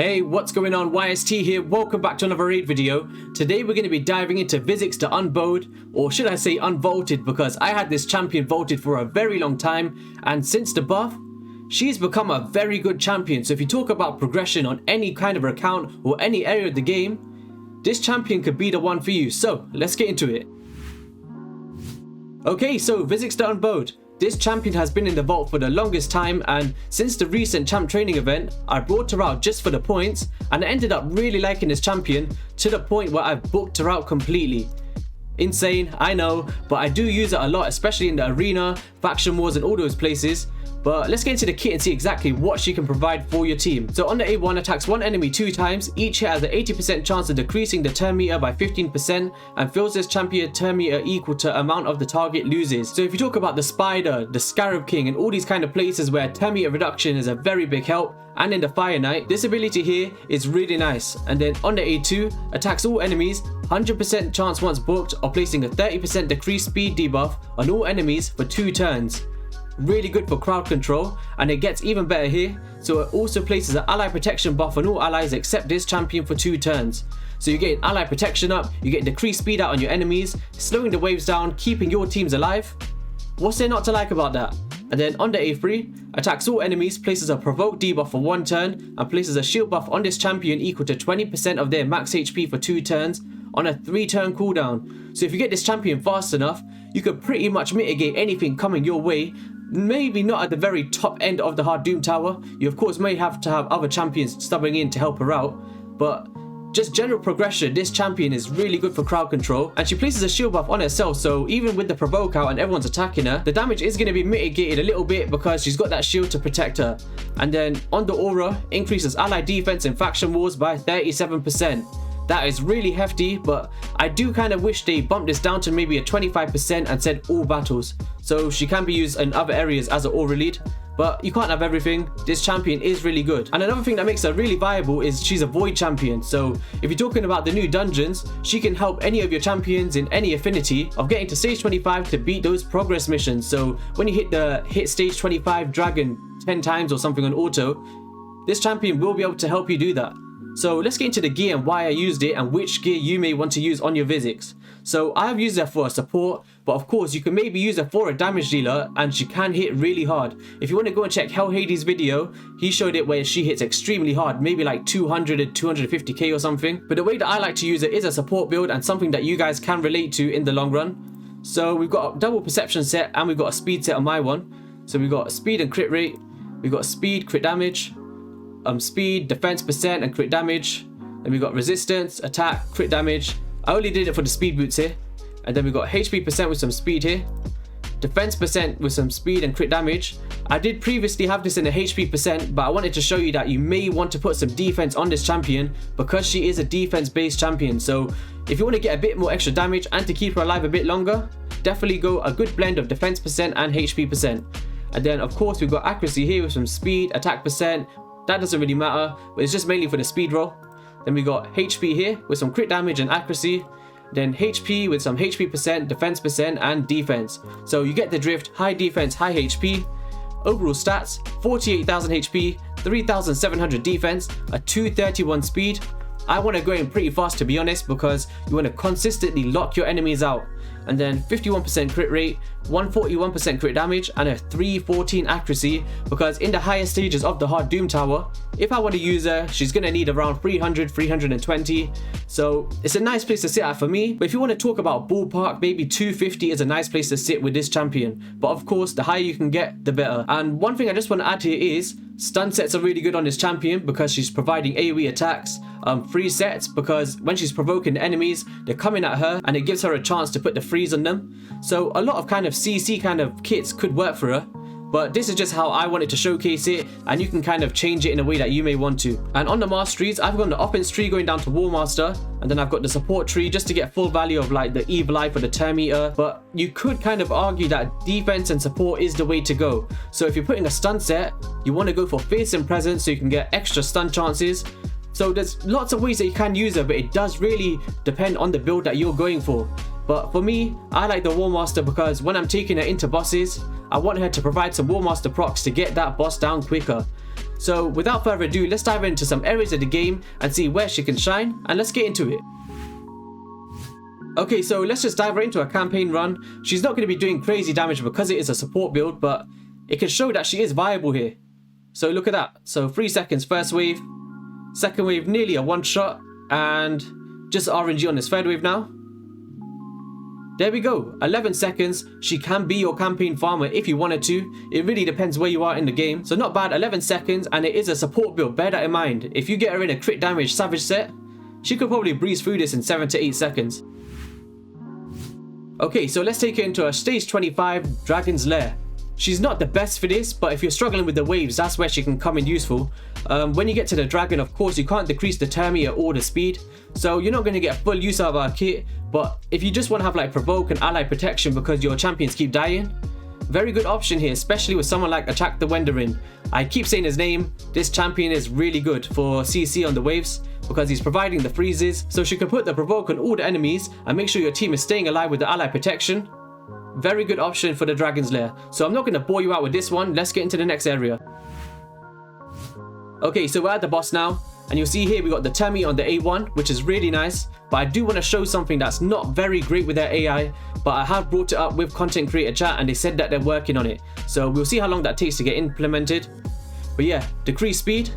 Hey, what's going on? YST here. Welcome back to another raid video. Today we're going to be diving into Visix The Unbowed, or should I say unvaulted, because I had this champion vaulted for a very long time, and since the buff, she's become a very good champion. So if you talk about progression on any kind of account or any area of the game, this champion could be the one for you. So let's get into it. Okay, so Visix The Unbowed. This champion has been in the vault for the longest time, and since the recent champ training event, I brought her out just for the points, and I ended up really liking this champion to the point where I've booked her out completely. Insane, I know, but I do use it a lot, especially in the arena, faction wars and all those places. But let's get into the kit and see exactly what she can provide for your team. So on the A1, attacks one enemy 2 times. Each hit has an 80% chance of decreasing the turn meter by 15% and fills this champion turn meter equal to amount of the target loses. So if you talk about the Spider, the Scarab King and all these kind of places where turn meter reduction is a very big help, and in the Fire Knight, this ability here is really nice. And then on the A2, attacks all enemies, 100% chance once booked of placing a 30% decreased speed debuff on all enemies for 2 turns. Really good for crowd control, and it gets even better here. So it also places an ally protection buff on all allies except this champion for 2 turns. So you get ally protection up, you get decreased speed out on your enemies, slowing the waves down, keeping your teams alive. What's there not to like about that? And then on the A3, attacks all enemies, places a provoke debuff for 1 turn, and places a shield buff on this champion equal to 20% of their max HP for 2 turns on a 3-turn cooldown. So if you get this champion fast enough, you could pretty much mitigate anything coming your way. Maybe not at the very top end of the hard doom tower. You of course may have to have other champions stubbing in to help her out, but just general progression, this champion is really good for crowd control, and she places a shield buff on herself, so even with the provoke out and everyone's attacking her, the damage is going to be mitigated a little bit because she's got that shield to protect her. And then on the aura, increases ally defense in faction wars by 37%. That is really hefty, but I do kind of wish they bumped this down to maybe a 25% and said all battles, so she can be used in other areas as an aura lead. But you can't have everything. This champion is really good. And another thing that makes her really viable is she's a void champion. So if you're talking about the new dungeons, she can help any of your champions in any affinity of getting to stage 25 to beat those progress missions. So when you hit stage 25 dragon 10 times or something on auto, this champion will be able to help you do that. So let's get into the gear and why I used it and which gear you may want to use on your Visix. So I have used her for a support, but of course you can maybe use her for a damage dealer, and she can hit really hard. If you want to go and check Hell Hades' video, he showed it where she hits extremely hard, maybe like 200 and 250k or something. But the way that I like to use it is a support build and something that you guys can relate to in the long run. So we've got a double perception set and we've got a speed set on my one. So we've got speed and crit rate, we've got speed, crit damage, speed, defense percent and crit damage. Then we got resistance, attack, crit damage. I only did it for the speed boots here. And then we got HP percent with some speed here, defense percent with some speed and crit damage. I did previously have this in the HP percent, but I wanted to show you that you may want to put some defense on this champion because she is a defense based champion. So if you want to get a bit more extra damage and to keep her alive a bit longer, definitely go a good blend of defense percent and HP percent. And then of course we've got accuracy here with some speed, attack percent. That doesn't really matter, but it's just mainly for the speed roll. Then we got HP here with some crit damage and accuracy. Then HP with some HP percent, defense percent and defense. So you get the drift, high defense, high HP. Overall stats, 48,000 HP, 3,700 defense, a 231 speed. I want to go in pretty fast to be honest, because you want to consistently lock your enemies out. And then 51% crit rate, 141% crit damage and a 314 accuracy, because in the higher stages of the hard doom tower, if I want to use her, she's going to need around 300, 320. So it's a nice place to sit at for me. But if you want to talk about ballpark, maybe 250 is a nice place to sit with this champion. But of course, the higher you can get, the better. And one thing I just want to add here is stun sets are really good on this champion because she's providing AoE attacks. Free sets because when she's provoking enemies, they're coming at her and it gives her a chance to put the freeze on them. So a lot of kind of CC kind of kits could work for her, but this is just how I wanted to showcase it, and you can kind of change it in a way that you may want to. And on the Masteries, I've got the offense tree going down to War Master, and then I've got the support tree just to get full value of like the evil eye for the turn meter. But you could kind of argue that defense and support is the way to go. So if you're putting a stun set, you want to go for fearsome presence so you can get extra stun chances. So there's lots of ways that you can use her, but it does really depend on the build that you're going for. But for me, I like the War Master because when I'm taking her into bosses, I want her to provide some War Master procs to get that boss down quicker. So without further ado, let's dive into some areas of the game and see where she can shine, and let's get into it. Okay, so let's just dive right into a campaign run. She's not going to be doing crazy damage because it is a support build, but it can show that she is viable here. So look at that. So 3 seconds first wave, second wave nearly a one shot, and just RNG on this third wave now. There we go, 11 seconds. She can be your campaign farmer if you wanted to. It really depends where you are in the game. So not bad, 11 seconds, and it is a support build, bear that in mind. If you get her in a crit damage savage set, she could probably breeze through this in 7 to 8 seconds. Okay, so let's take it into a stage 25 Dragon's Lair. She's not the best for this, but if you're struggling with the waves, that's where she can come in useful. When you get to the dragon, of course, you can't decrease the termite or the speed, so you're not going to get full use out of our kit. But if you just want to have like provoke and ally protection because your champions keep dying, very good option here, especially with someone like Attack the Wenderin. I keep saying his name. This champion is really good for CC on the waves because he's providing the freezes, so she can put the provoke on all the enemies and make sure your team is staying alive with the ally protection. Very good option for the Dragon's Lair. So I'm not going to bore you out with this one. Let's get into the next area. Okay, so we're at the boss now, and you'll see here we got the termite on the A1, which is really nice. But I do want to show something that's not very great with their AI, but I have brought it up with content creator chat and they said that they're working on it. So we'll see how long that takes to get implemented. But yeah, decrease speed.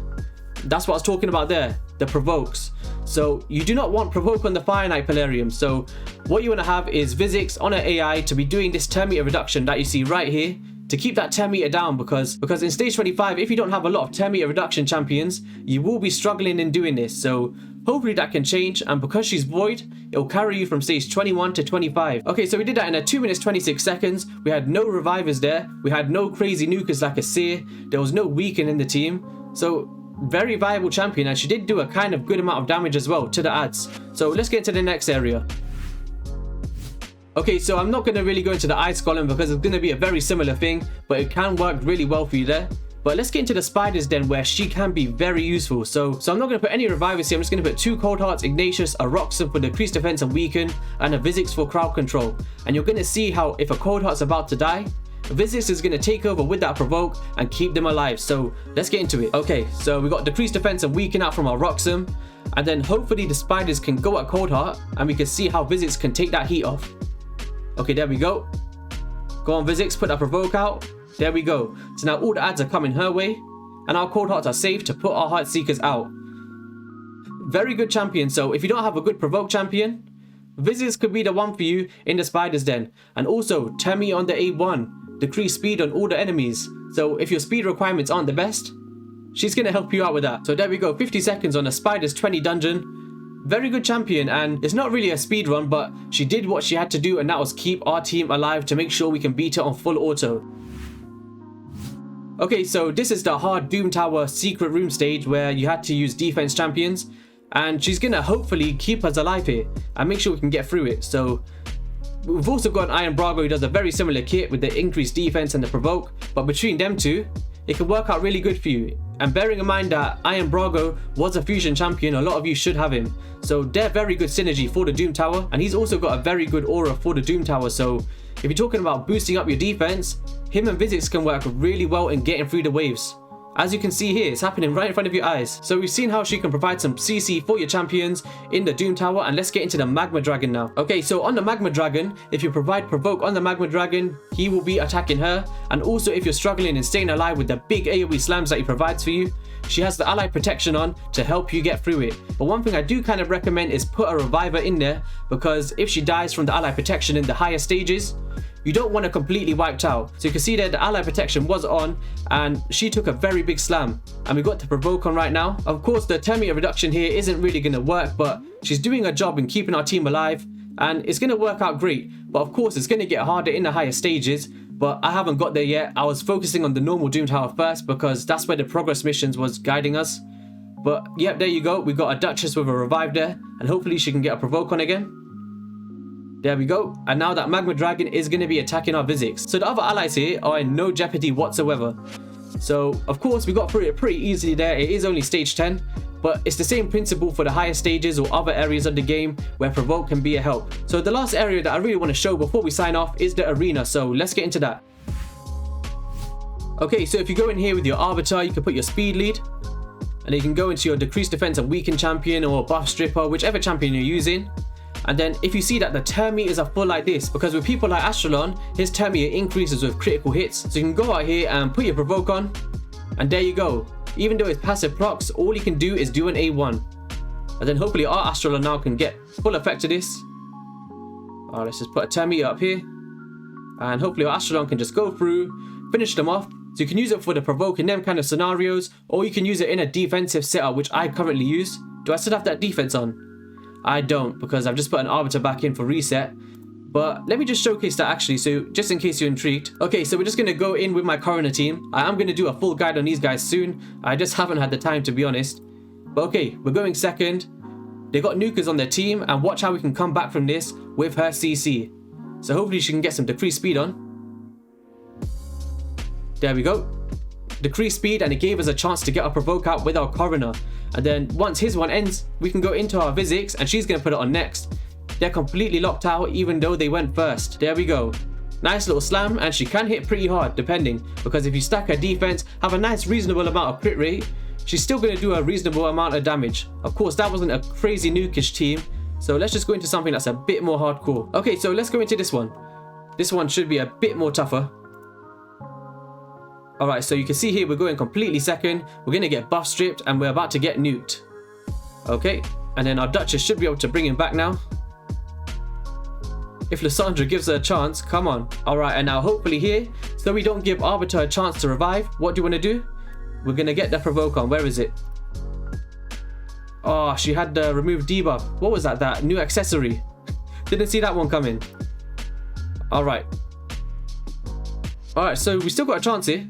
That's what I was talking about there, the provokes. So you do not want provoke on the Fire Knight Polarium. So what you want to have is Visix on an AI to be doing this termite reduction that you see right here, to keep that termite down, because in stage 25, if you don't have a lot of termite reduction champions, you will be struggling in doing this. So hopefully that can change, and because she's void, it will carry you from stage 21 to 25. Okay, so we did that in a 2 minutes 26 seconds. We had no revivers there, we had no crazy nukers like a Seer, there was no weaken in the team. So very viable champion, and she did do a kind of good amount of damage as well to the ads. So let's get into the next area. Okay, so I'm not going to really go into the Ice Golem because it's going to be a very similar thing, but it can work really well for you there. But let's get into the Spider's Den, where she can be very useful. So I'm not going to put any revivers here. I'm just going to put 2 Cold Hearts, Ignatius, a Roxanne for decreased defense and weaken, and a Visix for crowd control. And you're going to see how if a Cold Heart's about to die, Visix is going to take over with that provoke and keep them alive. So let's get into it. Okay, so we got decreased defense and weaken out from our Roxanne, and then hopefully the spiders can go at Cold Heart and we can see how Visix can take that heat off. Okay, there we go. Go on Visix, put that provoke out. There we go. So now all the ads are coming her way, and our Cold Hearts are safe to put our Heart Seekers out. Very good champion. So if you don't have a good provoke champion, Visix could be the one for you in the Spider's Den. And also, termite on the A1, decrease speed on all the enemies. So if your speed requirements aren't the best, she's going to help you out with that. So there we go, 50 seconds on a Spider's 20 dungeon. Very good champion, and it's not really a speed run, but she did what she had to do, and that was keep our team alive to make sure we can beat it on full auto. Okay, so this is the hard Doom Tower secret room stage where you had to use defense champions, and she's gonna hopefully keep us alive here and make sure we can get through it. So we've also got Iron Brago who does a very similar kit with the increased defense and the provoke, but between them two, it can work out really good for you. And bearing in mind that Iron Brago was a fusion champion, a lot of you should have him. So they're very good synergy for the Doom Tower, and he's also got a very good aura for the Doom Tower. So if you're talking about boosting up your defense, him and Visix can work really well in getting through the waves. As you can see here, it's happening right in front of your eyes. So we've seen how she can provide some CC for your champions in the Doom Tower, and let's get into the Magma Dragon now. Okay, so on the Magma Dragon, if you provide provoke on the Magma Dragon, he will be attacking her. And also if you're struggling and staying alive with the big AoE slams that he provides for you, she has the ally protection on to help you get through it. But one thing I do kind of recommend is put a reviver in there, because if she dies from the ally protection in the higher stages, you don't want to completely wiped out. So you can see that the ally protection was on and she took a very big slam, and we got the provoke on right now. Of course the termite reduction here isn't really going to work, but she's doing a job in keeping our team alive and it's going to work out great. But of course it's going to get harder in the higher stages, but I haven't got there yet. I was focusing on the normal Doom Tower first because that's where the progress missions was guiding us. But yep, there you go, we got a Duchess with a revive there, and hopefully she can get a provoke on again. There we go, and now that Magma Dragon is going to be attacking our Visix. So the other allies here are in no jeopardy whatsoever. So of course we got through it pretty easily there. It is only stage 10, but it's the same principle for the higher stages or other areas of the game where provoke can be a help. So the last area that I really want to show before we sign off is the arena, so let's get into that. Okay, so if you go in here with your Arbiter, you can put your speed lead. And you can go into your decreased defense and weakened champion or buff stripper, whichever champion you're using. And then if you see that the turn meters are full like this, because with people like Astrolon, his turn meter increases with critical hits. So you can go out here and put your provoke on. And there you go. Even though it's passive procs, all you can do is do an A1. And then hopefully our Astrolon now can get full effect of this. Let's just put a turn meter up here. And hopefully our Astrolon can just go through, finish them off. So you can use it for the provoke in them kind of scenarios, or you can use it in a defensive setup, which I currently use. Do I still have that defense on? I don't, because I've just put an Arbiter back in for reset. But let me just showcase that actually, so just in case you're intrigued. Okay, so we're just going to go in with my Coroner team. I am going to do a full guide on these guys soon. I just haven't had the time, to be honest. But okay, we're going second. They got nukers on their team, and watch how we can come back from this with her CC. So hopefully she can get some decreased speed on. There we go. Decreased speed, and it gave us a chance to get our provoke out with our Coroner. And then once his one ends, we can go into our Visix, and she's going to put it on next. They're completely locked out even though they went first. There we go. Nice little slam, and she can hit pretty hard depending, because if you stack her defense, have a nice reasonable amount of crit rate, she's still going to do a reasonable amount of damage. Of course, that wasn't a crazy nukish team, so let's just go into something that's a bit more hardcore. Okay, so let's go into this one. This one should be a bit more tougher. Alright, so you can see here we're going completely second. We're going to get buff stripped and we're about to get nuked. Okay, and then our Duchess should be able to bring him back now. If Lysandra gives her a chance, come on. Alright, and now hopefully here, so we don't give Arbiter a chance to revive, what do you want to do? We're going to get the provoke on. Where is it? Oh, she had the remove debuff. What was that? That new accessory. Didn't see that one coming. Alright. Alright, so we still got a chance here.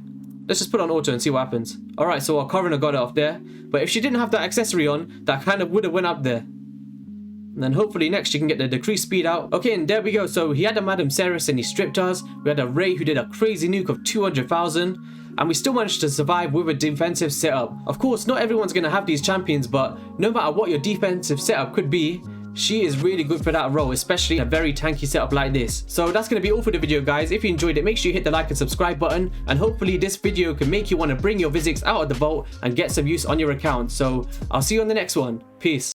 Let's just put on auto and see what happens. Alright, so our Coroner got it off there. But if she didn't have that accessory on, that kind of would have went up there. And then hopefully next she can get the decreased speed out. Okay, and there we go. So he had a Madam Ceres and he stripped us. We had a Ray who did a crazy nuke of 200,000. And we still managed to survive with a defensive setup. Of course, not everyone's going to have these champions, but no matter what your defensive setup could be, she is really good for that role, especially in a very tanky setup like this. So that's going to be all for the video, guys. If you enjoyed it, make sure you hit the like and subscribe button. And hopefully this video can make you want to bring your Visix out of the vault and get some use on your account. So I'll see you on the next one. Peace.